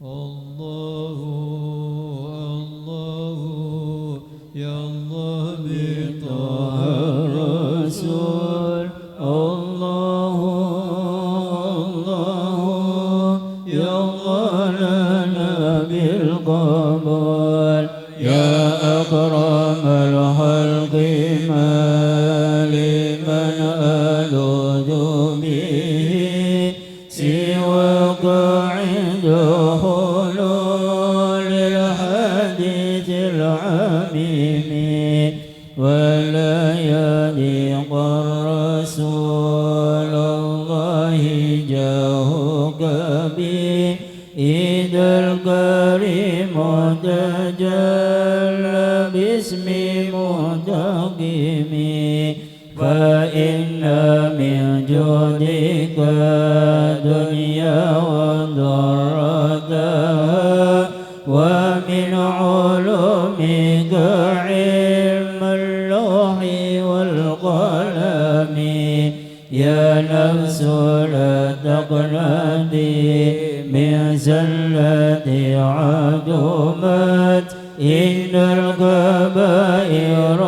الله الله يا الله بطه الرسول الله الله يا الله لنا بالقبول يا أكرم الخلق ما لمن ألوذ به سواك عند حلول الحديث العميم ولا يليق الرسول الله جاهك به إذا الكريم تجلى باسم منتقم فإن من جودك دنيا وضرتها ومن علومك علم اللوح والقلم يا نفس لا تقنطي من زلة عدمت إن الكبائر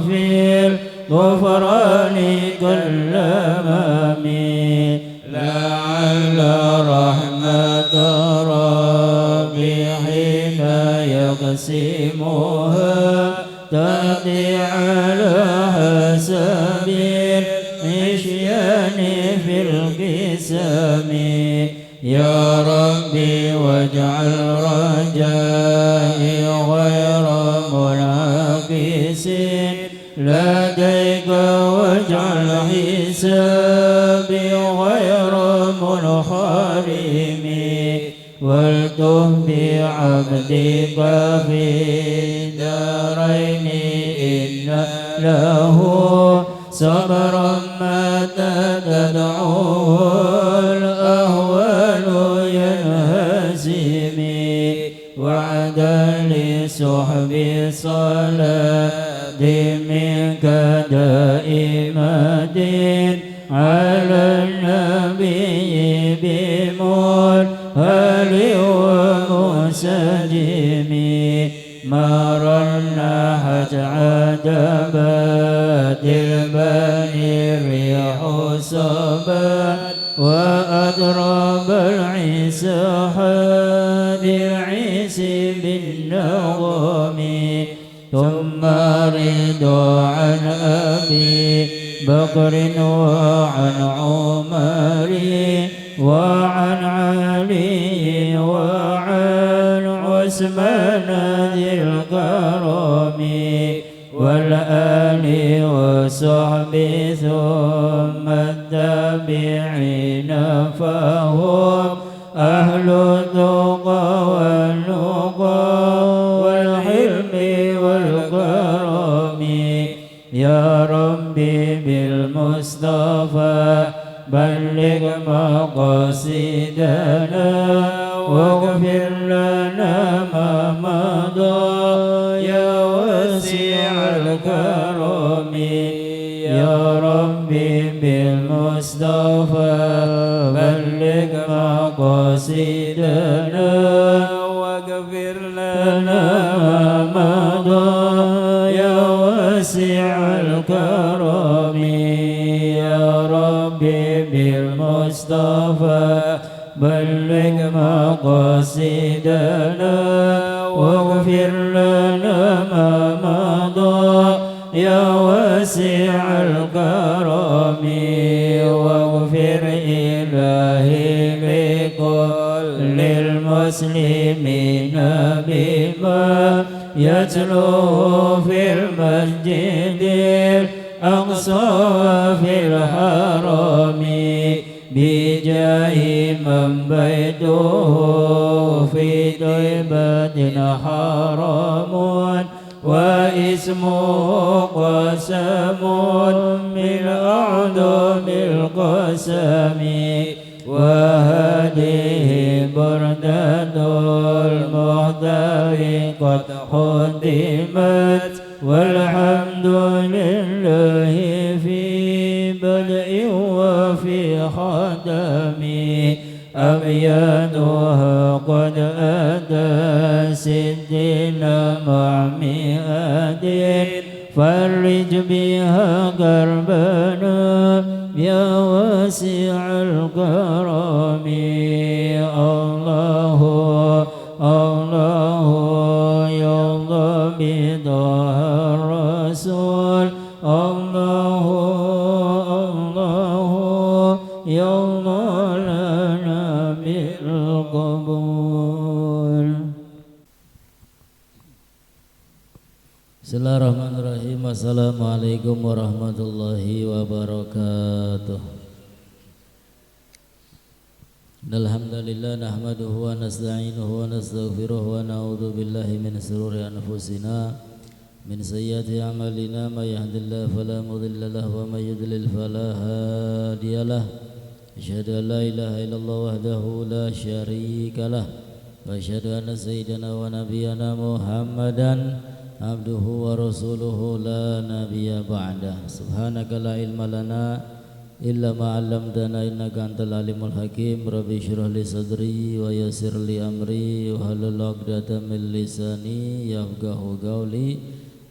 في الغفران كالأمام لعل رحمة ربي حين يقسمها تأتي على حسب العصيان في القسم يا ربي واجعل رجائي غير منعكس لديك واجعل حسابي غير منحرم والتف بعبدك في دارين إن له صبرا متى تدعوه الأهوال ينهزم وعدا لصحب صلاة منك دائمة على النبي بمنهل ومسجم مررنا عتبات البني الريح صبا وأضرب العيسى بالعيس بالنغم ثم رضا عن أبي بكر وعن عمر وعن علي وعن عثمان ذي الكرم والآل وصحبه ثم التابعين فهم أهل التقى والنقى والحلم والكرم يا ربي بالمصطفى بلغ مقاصدنا واغفر لنا ما مضى يا واسع الكرم يا ربي بالمصطفى بلغ مقاصدنا واغفر لنا ما مضى يا واسع الكرم يا ربي بالمصطفى بلغ مقاصدنا واغفر لنا ما مضى يا واسع الكرم واغفر إلهي لكل المسلمين بما يتلو في المسجد الأقصى في الحرم بجاه من بيته في طيبة حرام واسمه قسم من أعظم القسم وهذه بردة المختار قد خدمت والحمد لله في بدء وفي ختم أبياتها وقد أتى سدنا مع مئات فرج بها كربنا يا واسع الكرم الله الله يا الله بطه الرسول الله الله يا الله لنا بالقبول. Bismillahirrahmanirrahim. Assalamualaikum warahmatullahi wabarakatuh. Alhamdulillah nahmaduhu wa nasta'inuhu wa nastaghfiruhu wa na'udzu billahi min shururi anfusina min sayyiati a'malina may yahdihillahu fala mudilla lahu wa may yudlil fala hadiyalah. Asyhadu an la ilaha illallah wahdahu la syarika lah wa asyhadu anna sayyidana wa nabiyyana Muhammadan abduhu wa rasuluhu la nabiyya ba'dah. Subhanaka la ilma lana illa ma 'allamtana innaka antal alimul hakim. Rabbi shrah li sadri wa yassir li amri wa hlul 'uqdatam min lisani yafqahu qawli.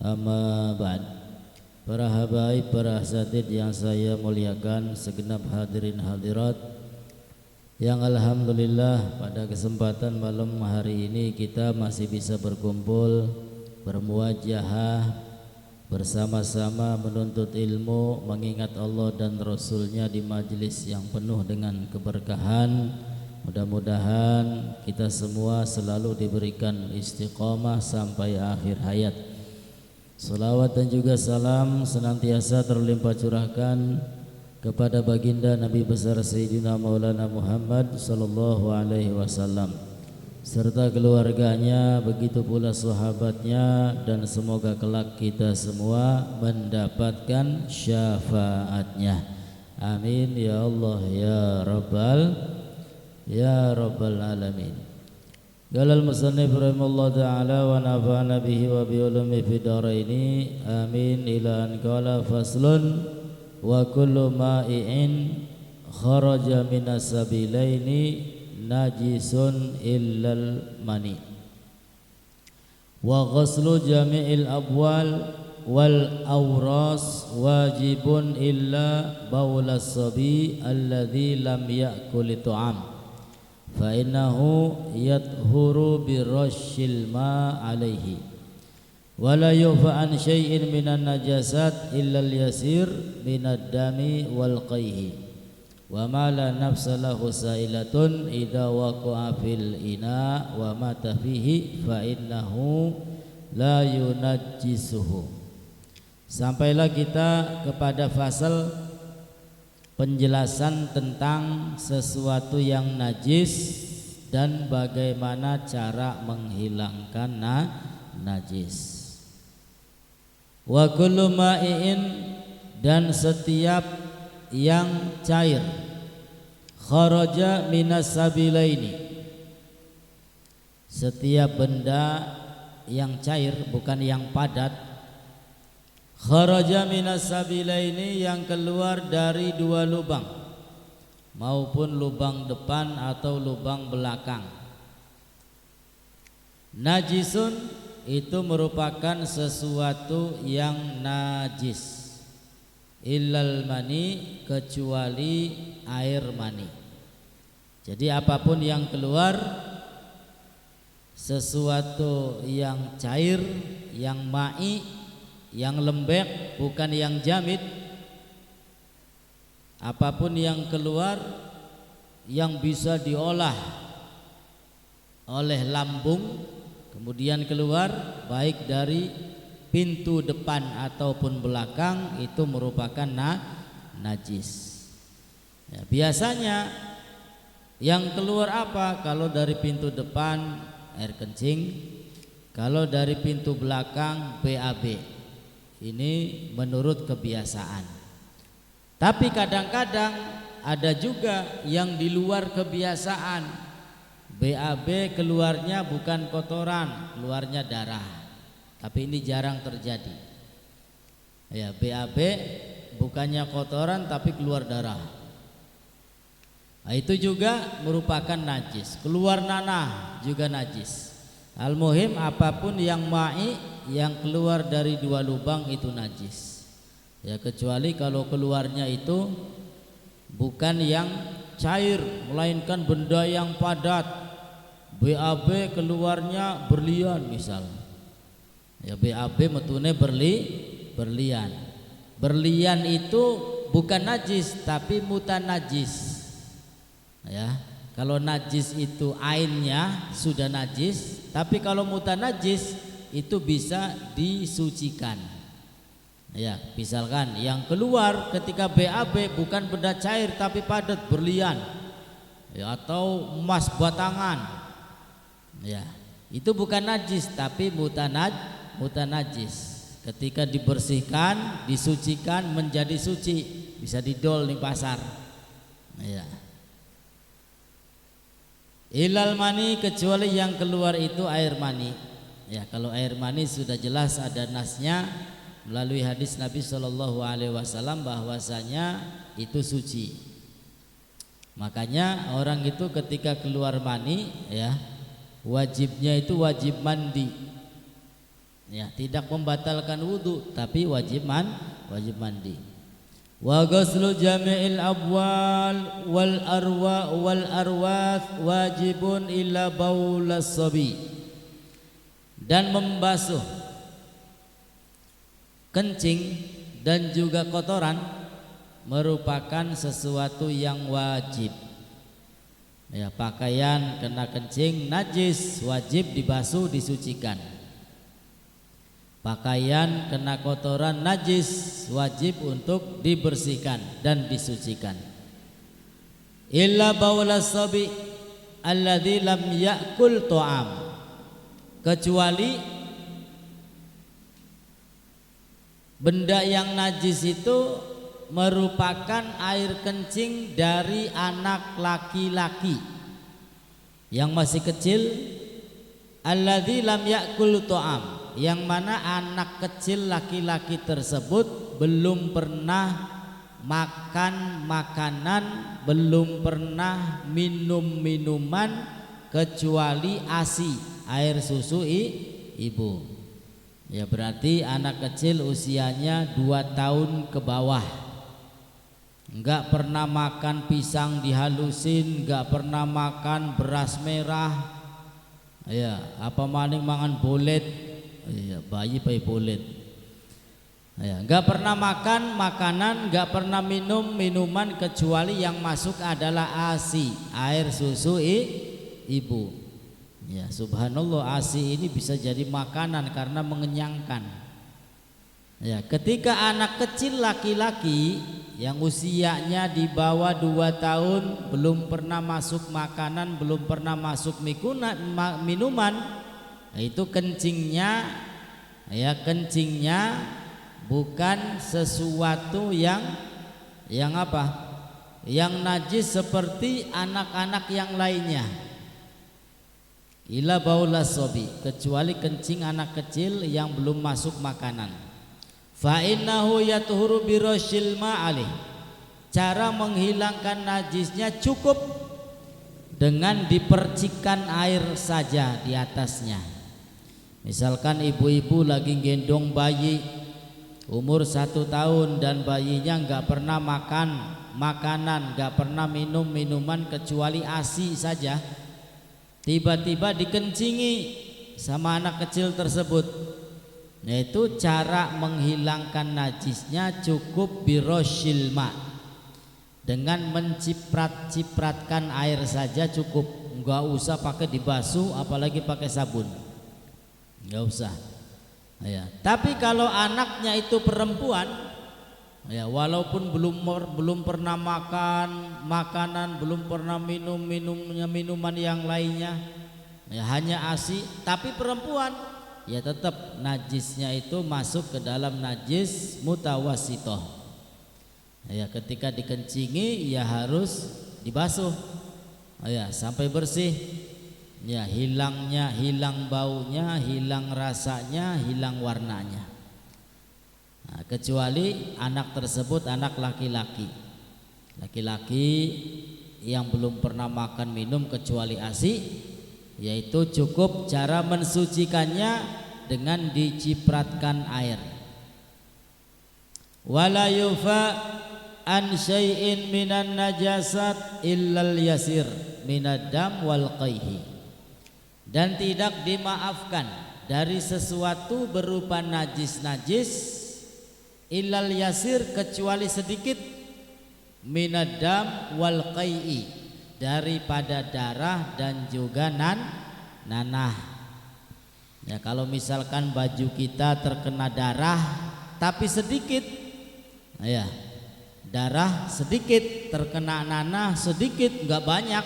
Amma ba'd. Para habaib, para asatid yang saya muliakan, segenap hadirin hadirat yang alhamdulillah pada kesempatan malam hari ini kita masih bisa berkumpul, bermuajahah, bersama-sama menuntut ilmu, mengingat Allah dan Rasulnya di majelis yang penuh dengan keberkahan. Mudah-mudahan kita semua selalu diberikan istiqamah sampai akhir hayat. Salawat dan juga salam senantiasa terlimpah curahkan kepada baginda Nabi besar Sayyidina Maulana Muhammad sallallahu alaihi wasallam serta keluarganya, begitu pula sahabatnya, dan semoga kelak kita semua mendapatkan syafaatnya. Amin ya Allah ya rabbal alamin. Qalal musannif rahimahullah ta'ala wa nafa'ana bihi wa bi ulumi fid dharaini amin. Ila an qala faslun wa kullu ma'i'in kharaja minas sabilaini najisun illal mani wa ghuslu jami'il abwal wal awras wajibun illa baulas sabi alladhi lam ya'kul tu'am fa innahu yathuru birashil ma alaihi wa la yufa an syai'in minan najasat illa al yasir minad dami wal qayhi wa ma la nafsa lahu sailatun idza waqa'a fil ina wa mata fihi fa innahu la yunajjisuhu. Sampailah kita kepada fasal penjelasan tentang sesuatu yang najis dan bagaimana cara menghilangkan najis. Wa kullu ma'i'in, dan setiap yang cair, kharaja minas sabilaini, setiap benda yang cair bukan yang padat, kharaja minas sabilaini, yang keluar dari dua lubang, maupun lubang depan atau lubang belakang. Najisun itu merupakan sesuatu yang najis, illal mani, kecuali air mani. Jadi apapun yang keluar, sesuatu yang cair, yang ma'i, yang lembek, bukan yang jamid, apapun yang keluar yang bisa diolah oleh lambung, kemudian keluar baik dari pintu depan ataupun belakang, itu merupakan najis. Ya, biasanya yang keluar apa? Kalau dari pintu depan air kencing, kalau dari pintu belakang BAB. Ini menurut kebiasaan. Tapi kadang-kadang ada juga yang di luar kebiasaan. BAB keluarnya bukan kotoran, keluarnya darah. Tapi ini jarang terjadi. Ya, BAB bukannya kotoran tapi keluar darah. Itu juga merupakan najis. Keluar nanah juga najis. Al-muhim apapun yang ma'i, yang keluar dari dua lubang itu najis. Ya, kecuali kalau keluarnya itu bukan yang cair, melainkan benda yang padat. BAB keluarnya berlian misal. Ya, BAB metune berlian. Berlian itu bukan najis tapi mutanajis. Ya, kalau najis itu ainnya sudah najis, tapi kalau mutanajis itu bisa disucikan. Ya, misalkan yang keluar ketika BAB bukan benda cair tapi padat berlian, ya, atau emas batangan, ya, itu bukan najis tapi mutanajis. Ketika dibersihkan, disucikan menjadi suci, bisa didol di pasar. Ya. Ilal mani, kecuali yang keluar itu air mani. Ya, kalau air mani sudah jelas ada nasnya melalui hadis Nabi SAW bahwasanya itu suci. Makanya orang itu ketika keluar mani, ya, wajibnya itu wajib mandi. Ya, tidak membatalkan wudu tapi wajib mandi. Wa ghuslu jami'il abwal wal arwath wajibun illa baulas sabi. Dan membasuh kencing dan juga kotoran merupakan sesuatu yang wajib. Ya, pakaian kena kencing najis wajib dibasuh disucikan. Pakaian kena kotoran najis wajib untuk dibersihkan dan disucikan. Illa baulas sabi alladzi lam ya'kul ta'am, kecuali benda yang najis itu merupakan air kencing dari anak laki-laki yang masih kecil. Alladzi lam ya'kul ta'am, yang mana anak kecil laki-laki tersebut belum pernah makan makanan, belum pernah minum minuman kecuali ASI, air susu ibu. Ya, berarti anak kecil usianya 2 tahun ke bawah, enggak pernah makan pisang dihalusin, enggak pernah makan beras merah, ya, apa maning mangan bolet. Ya, bayi pai bolet. Ya, enggak pernah makan makanan, enggak pernah minum minuman kecuali yang masuk adalah ASI, air susu ibu. Ya, subhanallah, ASI ini bisa jadi makanan karena mengenyangkan. Ya, ketika anak kecil laki-laki yang usianya di bawah 2 tahun belum pernah masuk makanan, belum pernah masuk minuman, itu kencingnya, ya, kencingnya bukan sesuatu yang apa? Yang najis seperti anak-anak yang lainnya. Ila baulas sobi, kecuali kencing anak kecil yang belum masuk makanan. Fa innahu yatuhuru biroshil ma'alih, cara menghilangkan najisnya cukup dengan dipercikkan air saja di atasnya. Misalkan ibu-ibu lagi gendong bayi umur 1 tahun dan bayinya enggak pernah makan makanan, enggak pernah minum minuman kecuali ASI saja, tiba-tiba dikencingi sama anak kecil tersebut, yaitu cara menghilangkan najisnya cukup biroshil ma, dengan menciprat-cipratkan air saja cukup, enggak usah pakai dibasuh apalagi pakai sabun, enggak usah. Ya, tapi kalau anaknya itu perempuan, ya, walaupun belum pernah makan makanan, belum pernah minum minuman yang lainnya, ya, hanya ASI, tapi perempuan, ya, tetap najisnya itu masuk ke dalam najis mutawasitoh. Ya, ketika dikencingi ya harus dibasuh, ya, sampai bersih. Ya, hilang baunya, hilang rasanya, hilang warnanya. Nah, kecuali anak tersebut anak laki-laki yang belum pernah makan minum kecuali ASI, yaitu cukup cara mensucikannya dengan dicipratkan air. Wala yufa an syai'in minan najasat illal yasir minad dam wal qaihi, dan tidak dimaafkan dari sesuatu berupa najis-najis illal yasir kecuali sedikit, minad dam wal qai'i daripada darah dan juga nanah. Ya, kalau misalkan baju kita terkena darah tapi sedikit, ya darah sedikit, terkena nanah sedikit, enggak banyak,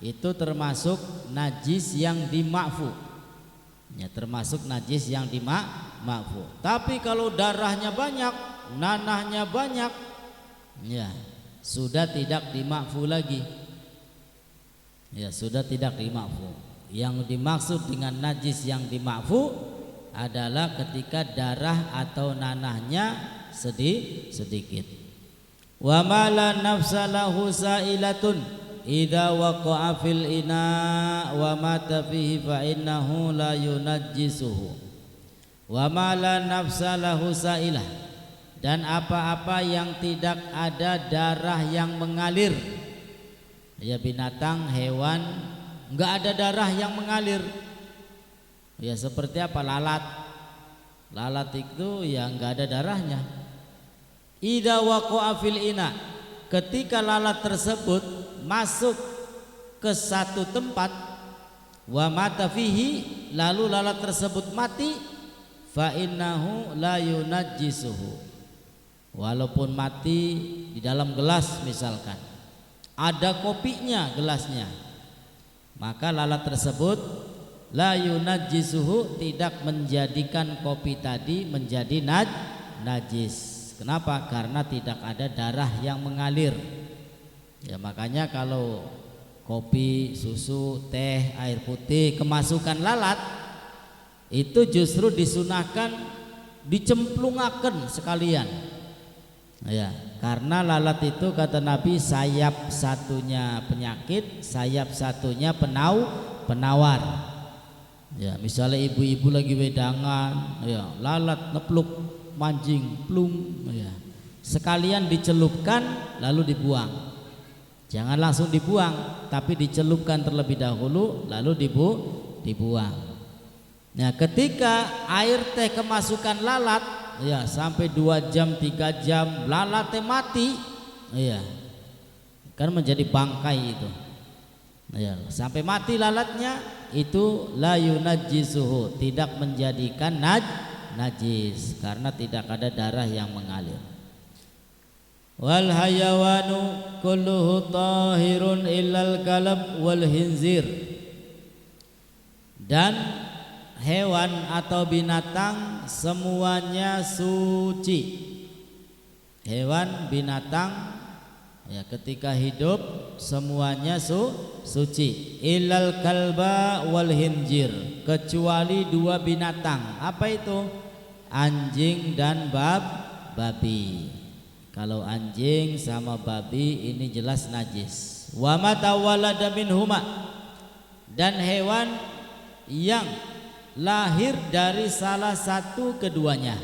itu termasuk najis yang dima'fu. Ya, termasuk najis yang dima'fu. Tapi kalau darahnya banyak, nanahnya banyak, ya sudah tidak dima'fu lagi. Ya, sudah tidak dima'fu. Yang dimaksud dengan najis yang dima'fu adalah ketika darah atau nanahnya sedikit. Wa ma la nafsa lahu sa'ilatun idza waqa'a fil ina wa mata fihi fa innahu la yunajjisuhu. Wa ma la nafsa lahu sa'ilah, dan apa-apa yang tidak ada darah yang mengalir, ya binatang, hewan, enggak ada darah yang mengalir. Ya seperti apa? Lalat itu ya enggak ada darahnya. Idza waqa'a fil ina, ketika lalat tersebut masuk ke satu tempat, wa mata fihi, lalu lalat tersebut mati, fa innahu la yunajjisuhu, walaupun mati di dalam gelas misalkan, ada kopinya gelasnya, maka lalat tersebut la yunajjisuhu, tidak menjadikan kopi tadi menjadi najis. Kenapa? Karena tidak ada darah yang mengalir. Ya makanya kalau kopi, susu, teh, air putih kemasukan lalat, itu justru disunahkan dicemplungaken sekalian. Ya, karena lalat itu kata Nabi sayap satunya penyakit, sayap satunya penawar. Ya, misalnya ibu-ibu lagi wedangan, ya lalat nepluk, mancing, plung, ya sekalian dicelupkan lalu dibuang. Jangan langsung dibuang, tapi dicelupkan terlebih dahulu lalu dibuang. Nah, ketika air teh kemasukan lalat, ya sampai 2 jam 3 jam lalat teh mati, ya kan menjadi bangkai itu. Ya, sampai mati lalatnya, itu la yunajjisuhu, tidak menjadikan najis karena tidak ada darah yang mengalir. Wal hayawanu kulluhu tahirun illal kalab wal hinzir, dan hewan atau binatang semuanya suci. Hewan, binatang, ya ketika hidup semuanya suci, illal kalba wal hinjir, kecuali 2 binatang. Apa itu? Anjing dan babi. Kalau anjing sama babi ini jelas najis. Wa matawalada minhuma, dan hewan yang lahir dari salah satu keduanya.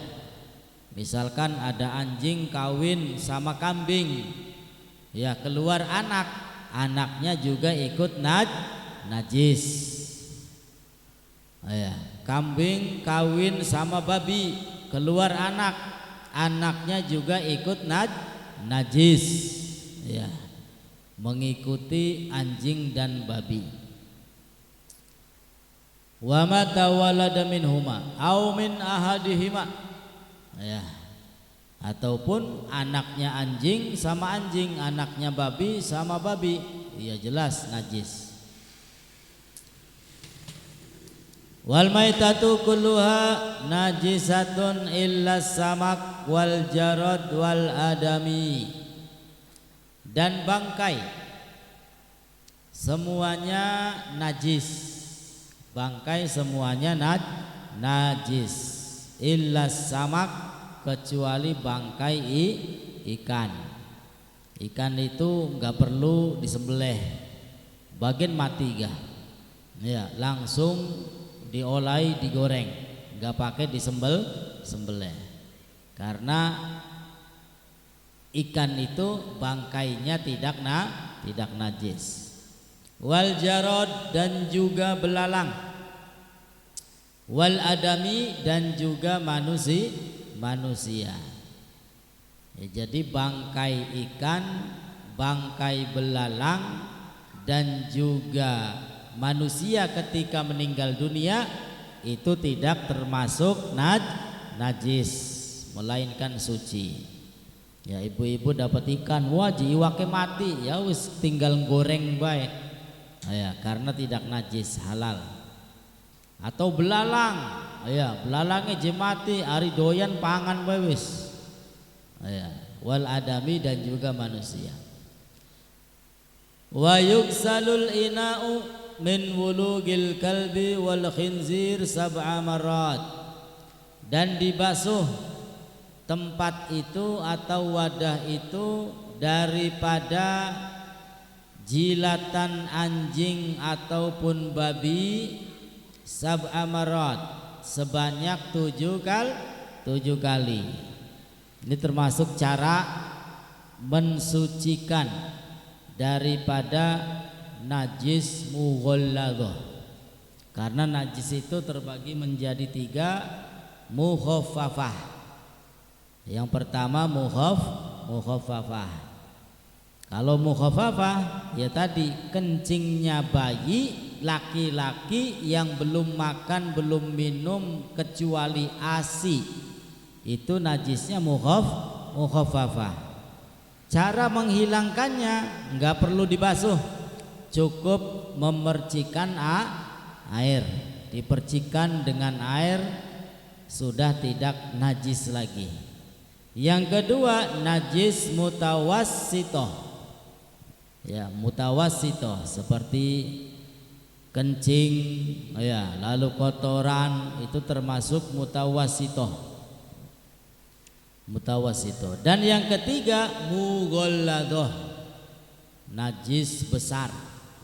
Misalkan ada anjing kawin sama kambing, ya keluar anak, anaknya juga ikut najis. Ya, kambing kawin sama babi, keluar anak, anaknya juga ikut najis. Ya, mengikuti anjing dan babi. Wa ma tawalada minhuma au min ahadihima, ya ataupun anaknya anjing sama anjing, anaknya babi sama babi, ya jelas najis. Wal maitatu kulluha najisatun illa samak wal jarad wal adami, dan bangkai semuanya najis. Bangkai semuanya najis, illa samak, kecuali bangkai ikan. Ikan itu nggak perlu disembelih, bagian mati gak? Ya, langsung diolai, digoreng, nggak pakai sembelih. Karena ikan itu bangkainya tidak najis. Wal jarod, dan juga belalang. Wal adami, dan juga manusia. Ya, jadi bangkai ikan, bangkai belalang, dan juga manusia ketika meninggal dunia itu tidak termasuk najis, melainkan suci. Ya, ibu-ibu dapat ikan, wajib iwake mati, ya wis tinggal goreng baik. Ya, karena tidak najis, halal. Atau belalang, ya belalangnya jemati, ari doyan pangan bae wis. Ya, wal adami, dan juga manusia. Wa yuksalul ina'u min wulugil kalbi wal khinzir sab'a marat, dan dibasuh tempat itu atau wadah itu daripada jilatan anjing ataupun babi sab'a marat, sebanyak 7 kali. Ini termasuk cara mensucikan daripada najis mughalladhah. Karena najis itu terbagi menjadi 3 mukhaffafah. Yang pertama mukhaffafah. Kalau mukhaffafah ya tadi kencingnya bayi laki-laki yang belum makan belum minum kecuali ASI, itu najisnya mukhaffafah. Cara menghilangkannya nggak perlu dibasuh, cukup memercikan air, dipercikan dengan air sudah tidak najis lagi. Yang kedua najis mutawassithah. Ya, mutawassithah seperti kencing, ya, lalu kotoran itu termasuk mutawassithah. Dan yang ketiga mughalladhah, najis besar.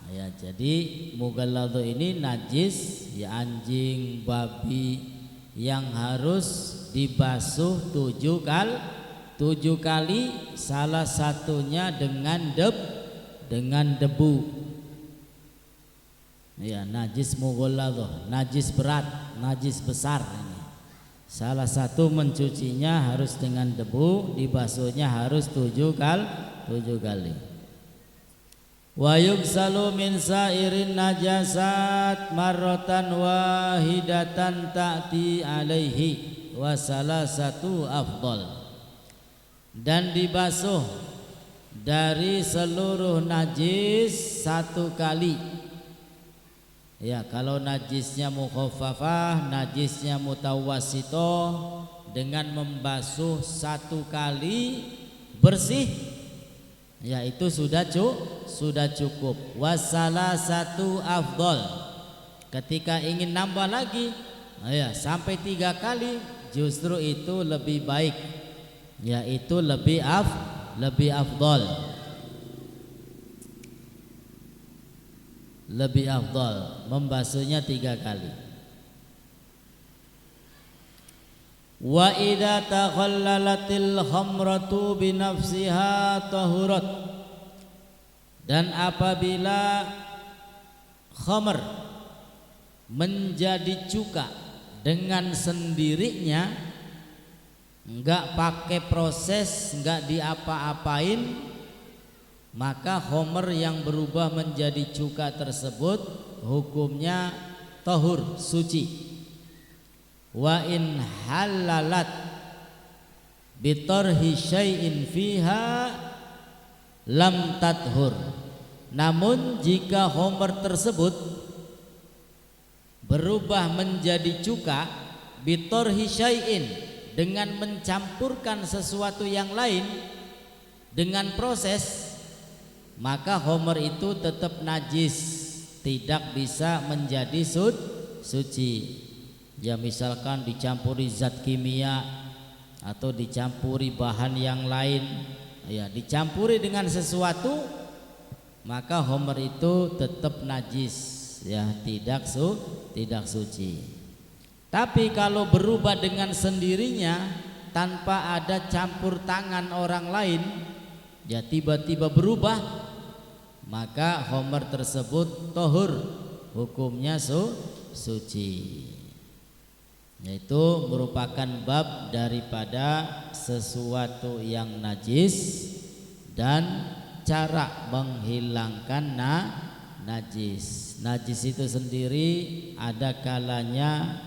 Ya, jadi mughalladhah ini najis ya anjing, babi yang harus dibasuh 7 kali, salah satunya dengan debu. Ya, najis mughalladhah, najis berat, najis besar ini. Salah satu mencucinya harus dengan debu, dibasuhnya harus 7 kali. Wa yugsalu min sairin najasat marratan wahidatan ta'ti alaihi wa salasatu afdal. Dan dibasuh dari seluruh najis 1 kali. Ya, kalau najisnya mukhaffafah, najisnya mutawassithah, dengan membasuh 1 kali bersih, ya itu sudah cukup. Wasalasatu afdal. Ketika ingin nambah lagi, ya sampai 3 kali, justru itu lebih baik, yaitu lebih afdal. Lebih afdal membasuhnya 3 kali. Wa idza takhallalatil khamratu binafsiha tahurat, dan apabila khamr menjadi cuka dengan sendirinya, enggak pakai proses, enggak diapa-apain, maka khamr yang berubah menjadi cuka tersebut hukumnya tahur, suci. Wa in halalat bitarhi syai'in fiha lam tathur. Namun jika khamr tersebut berubah menjadi cuka bitarhi syai'in, dengan mencampurkan sesuatu yang lain dengan proses, maka khamr itu tetap najis, tidak bisa menjadi suci. Ya, misalkan dicampuri zat kimia atau dicampuri bahan yang lain, ya dicampuri dengan sesuatu, maka homer itu tetap najis, ya tidak suci. Tapi kalau berubah dengan sendirinya tanpa ada campur tangan orang lain, ya tiba-tiba berubah, maka homer tersebut tohur, hukumnya suci. Yaitu merupakan bab daripada sesuatu yang najis dan cara menghilangkan najis. Najis itu sendiri ada kalanya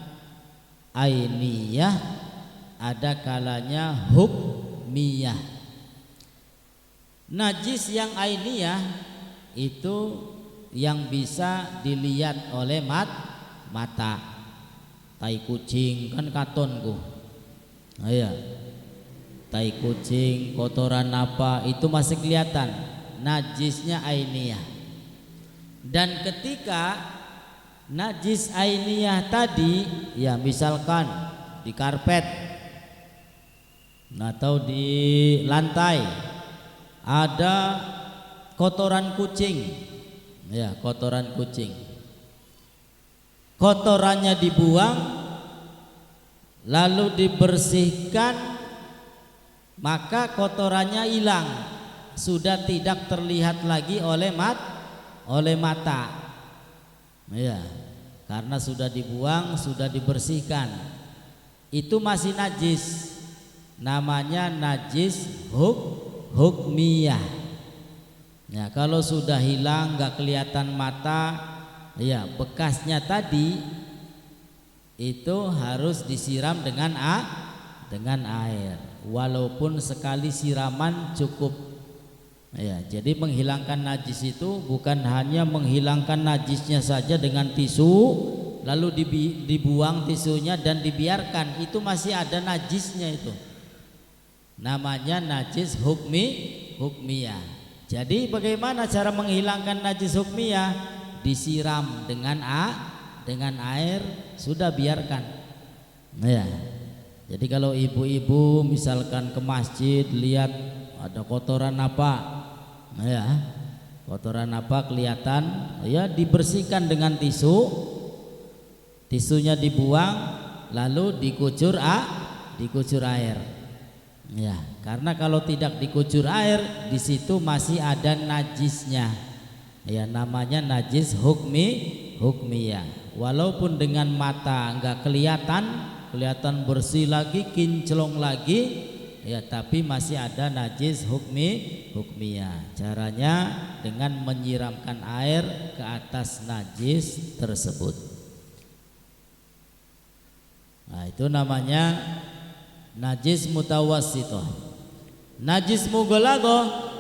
ainiyah, ada kalanya hukmiyah. Najis yang ainiyah itu yang bisa dilihat oleh mata. Tai kucing kan katonku, iya. Tai kucing, kotoran apa itu masih kelihatan, najisnya ainiyah. Dan ketika najis ainiyah tadi, ya misalkan di karpet atau di lantai ada kotoran kucing, ya kotoran kucing. Kotorannya dibuang lalu dibersihkan, maka kotorannya hilang, sudah tidak terlihat lagi oleh mata, ya, karena sudah dibuang, sudah dibersihkan. Itu masih najis, namanya najis hukmiyah. Ya, kalau sudah hilang, nggak kelihatan mata, ya bekasnya tadi itu harus disiram dengan air, walaupun sekali siraman cukup. Ya, jadi menghilangkan najis itu bukan hanya menghilangkan najisnya saja dengan tisu lalu dibuang tisunya dan dibiarkan, itu masih ada najisnya, itu namanya najis hukmiyah. Jadi bagaimana cara menghilangkan najis hukmiyah? Disiram dengan air, sudah biarkan. Ya. Jadi kalau ibu-ibu misalkan ke masjid lihat ada kotoran apa, ya, kotoran apa kelihatan, ya dibersihkan dengan tisu, tisunya dibuang, lalu dikucur air. Ya, karena kalau tidak dikucur air, di situ masih ada najisnya. Ya, namanya najis hukmiyah. Walaupun dengan mata enggak kelihatan bersih lagi, kinclong lagi, ya, tapi masih ada najis hukmiyah. Caranya dengan menyiramkan air ke atas najis tersebut. Nah, itu namanya najis mutawassithah. Najis mughalladhah,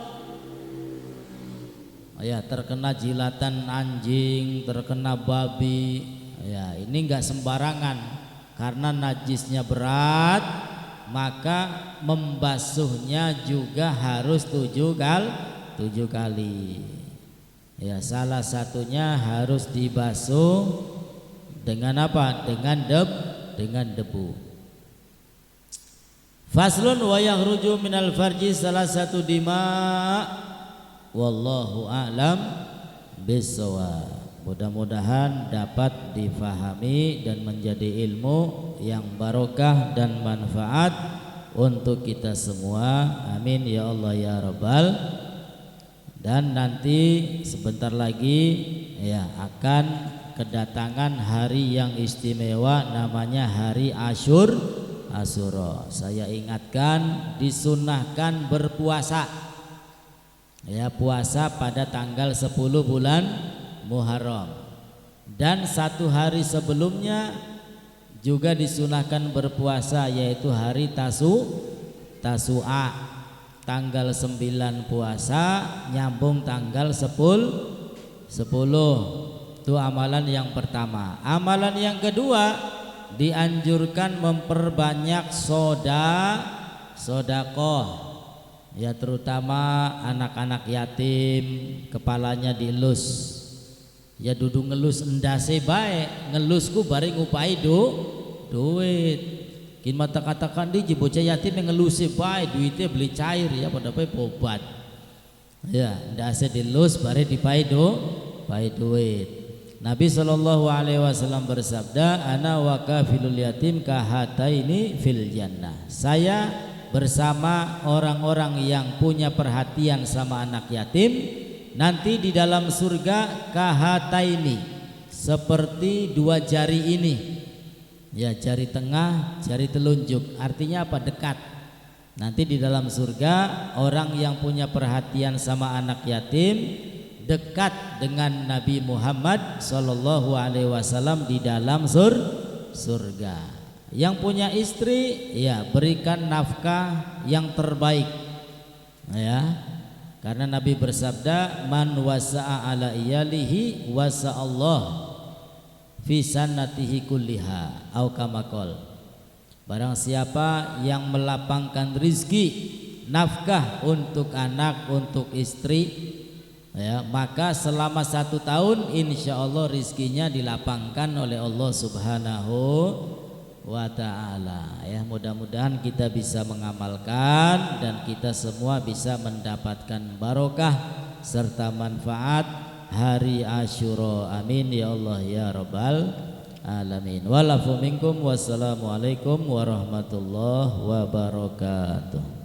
ya, terkena jilatan anjing, terkena babi, ya ini enggak sembarangan, karena najisnya berat, maka membasuhnya juga harus 7 kali. Ya, salah satunya harus dibasuh dengan apa? Dengan debu. Faslun wa yakhruju minal farji salah satu dima. Wallahu a'lam bissawab. Mudah-mudahan dapat difahami dan menjadi ilmu yang barokah dan manfaat untuk kita semua. Amin ya Allah ya Rabbal. Dan nanti sebentar lagi, ya, akan kedatangan hari yang istimewa, namanya hari Asyura. Saya ingatkan, disunahkan berpuasa. Ya, puasa pada tanggal 10 bulan Muharram, dan 1 hari sebelumnya juga disunahkan berpuasa, yaitu hari Tasu'a, tanggal 9 puasa nyambung tanggal 10. Itu amalan yang pertama. Amalan yang kedua, dianjurkan memperbanyak sodakoh. Ya, terutama anak-anak yatim, kepalanya dielus. Ya, dudu ngelus endase bae, ngelusku bareng ngupai duit. kin mata katakan di bocah yatim yang ngelusi bae duitnya beli cair ya pada bae obat ya ndak asa dilus bare dipai duit. Nabi SAW bersabda, ana wa kafilul yatim kahataini fil jannah. Saya bersama orang-orang yang punya perhatian sama anak yatim nanti di dalam surga kahataini, seperti dua jari ini ya, jari tengah, jari telunjuk. Artinya apa? Dekat. Nanti di dalam surga orang yang punya perhatian sama anak yatim dekat dengan Nabi Muhammad sallallahu alaihi wasallam di dalam surga. Yang punya istri ya berikan nafkah yang terbaik ya, karena Nabi bersabda, man wasa'a ala iyalihi wasa'allah fi sanatihi kulliha au kama qol. Barang siapa yang melapangkan rizki, nafkah untuk anak, untuk istri ya, maka selama 1 tahun insya Allah rizkinya dilapangkan oleh Allah Subhanahu wa ta'ala ya. Mudah-mudahan kita bisa mengamalkan dan kita semua bisa mendapatkan barokah serta manfaat hari Asyura. Amin ya Allah ya Rabbal alamin. Walafu minkum. Wassalamualaikum warahmatullahi wabarakatuh.